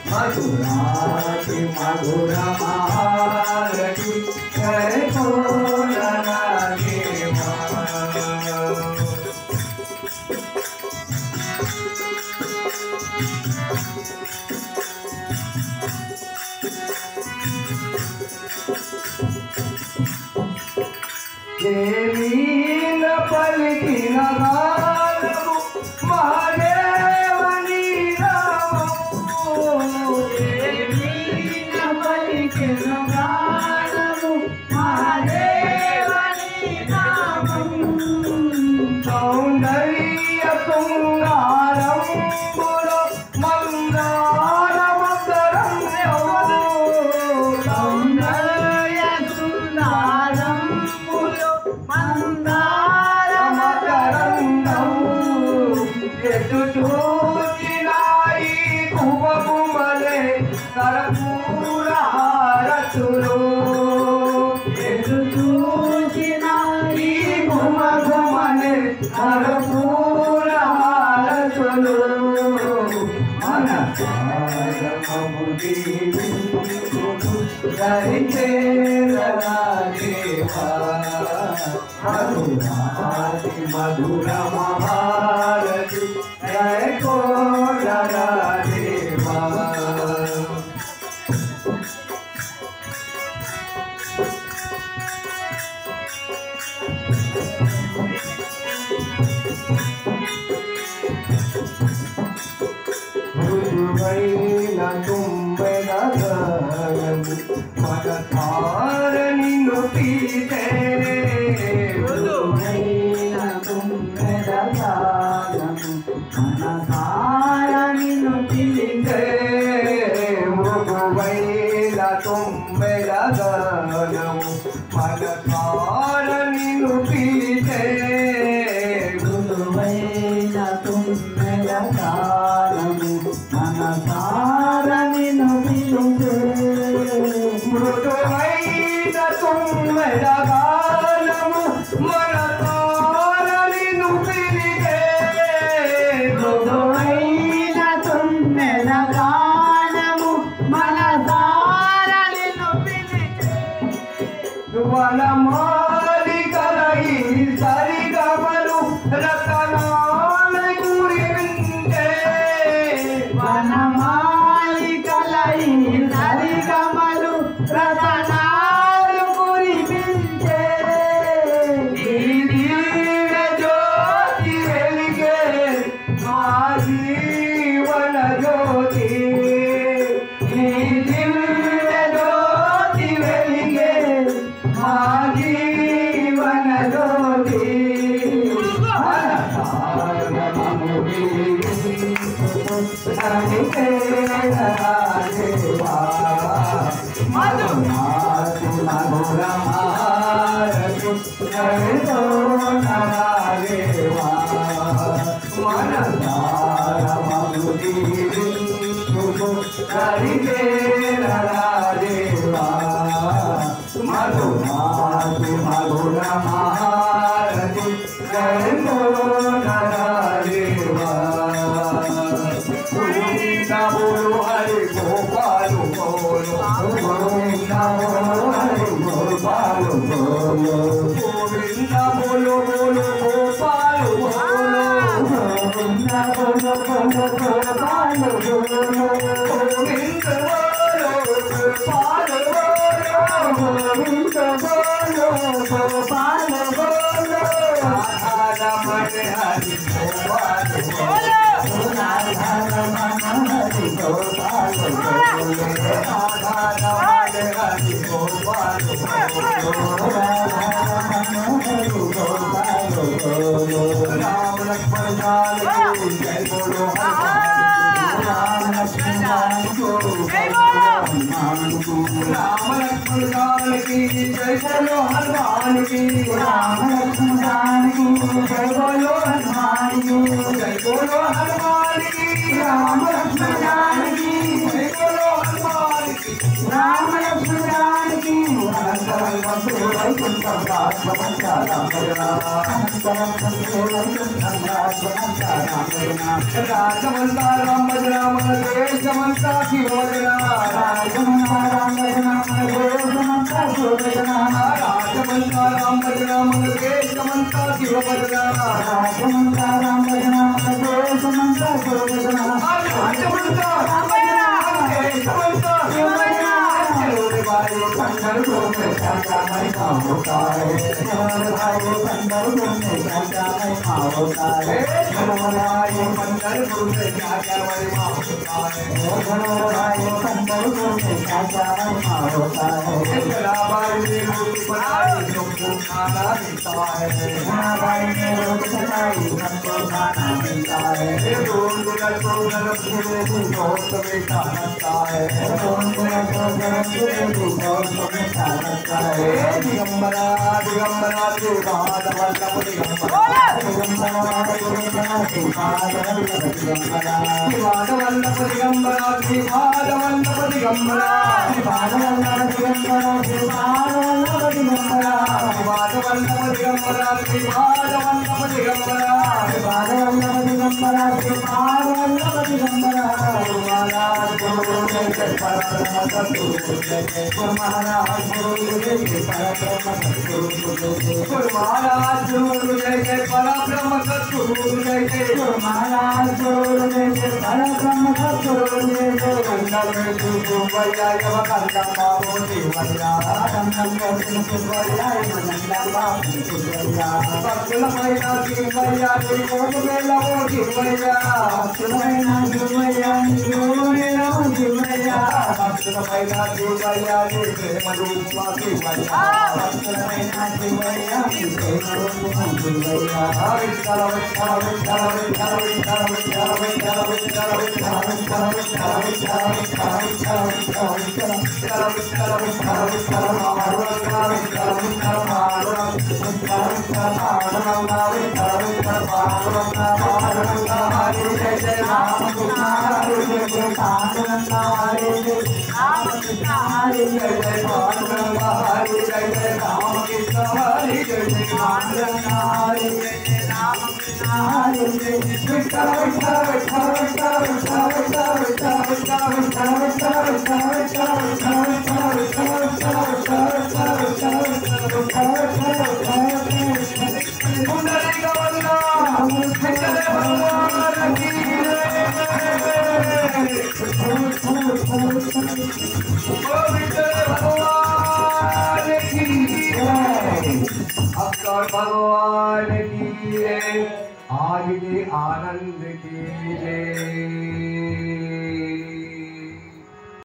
मधुराति मधुर महारति जय कोलरा देवा। देवी न पलकी न गानमु महादेवनी नमो। देवी न पलकी न गानमु महादेवनी नमो। सौंदर्य शृंगारं पुरो मंदारमकरं सौंदर्य शृंगारं पुरो मंदारमकरंदं यदुचूचिनाई कुवकुमले कर्पूरहारतुलो। यदुचूचिनाई कुवकुमले कर्पूरहारतुलो। मधुराति मधुर महारति जय कोलरा देवा। मृदुवैन तुम्बेदगनमु मनसारनिनु पीते। मृदुवैन तुम्बेदगनमु मनसारनिनु पीते। मृदुवैन तुम्बेदगनमु मनसारनिनु पीते। मृदुवैन तुम्बेदगनमु मनसारनिनु पीते। मृदुवैन तुम्बेदगनमु मनसारनिनु पीते। मृदुवैन तुम्बेदगनमु मनसारनिनु पीते। वनमालिकलై సరిగమలు రతనాల కురిపించే। వనమాలికలై సరిగమలు రతనాల కురిపించే। నీ దివ్య జ్యోతి వెలిగే మా జీవన జ్యోతి। నీ దివ్య జ్యోతి వెలిగే మా జీవన జ్యోతి। मधुराति मधुर महारति जय कोलरा देवा। मनसार मधुरीबिंदु हरिकेलरा देवा। मधुराति मधुर महारति जय कोलरा देवा। गोविंद बोलो हरि गोपाल बोलो। गोविंद बोलो हरि गोपाल बोलो। गोविंद बोलो बोलो गोपाल बोलो। गोविंद बोलो बोलो गोपाल बोलो। गोविंद बोलो गोपाल बोलो। गोविंद बोलो गोपाल बोलो। राधा रमण हरि गोपाल बोलो। राधा रमण हरि गोपाल बोलो। राधा रमण हरि गोपाल बोलो। राधा रमण हरि गोपाल बोलो। राम लक्ष्मण जानकी जय बोलो हनुमान। राम लक्ष्मण जानकी जय बोलो हनुमान को। राम लक्ष्मण जानकी जय बोलो हनुमान की। राम लक्ष्मण जानकी जय बोलो हनुमान की। जय बोलो हनुमान की। राम लक्ष्मण जानकी जय बोलो हनुमान की। राम लक्ष्मण जानकी రాజమంతా రామ భజన మన దేశమంతా శివ భజన రాజమంతా రామ భజన మన దేశమంతా శివ భజన రాజమంతా రామ భజన మన దేశమంతా శివ భజన రాజమంతా రామ భజన మన దేశమంతా శివ భజన రాజమంతా రామ భజన మన దేశమంతా శివ భజన भाई पंडर घूमने जाता मैं होता है भाई पंडर घूमने जाता मैं होता है भाई पंडर घूमने जाता मैं होता है भाई पंडर घूमने जाता मैं होता है चला भाई ने रोटी बनाई हमको खाना मिलता है भाई ने रोटी बनाई हमको खाना मिलता है दोस्त में खाना है दिगंबरा दिगंबरा दिगंबरा महाराज गुरु जय महाराज गुरु जय परब्रह्म सद्गुरु जय महाराज गुरु जय परब्रह्म सद्गुरु जय गंगा में सुवैया गंगा बाबू देवैया गंगा में सुवैया गंगा बाबू देवैया भक्तुल मैना देवैया कोट में लगो देवैया भक्तुल मैना देवैया कोट में लगो देवैया भक्तुल मैना देवैया मरूपा देवैया भक्तुल मैना देवैया मरूपा देवैया विठ्ठल विठ्ठल विठ्ठल विठ्ठल विठ्ठल विठ्ठल विठ्ठल विठ्ठल विठ्ठल Thank you.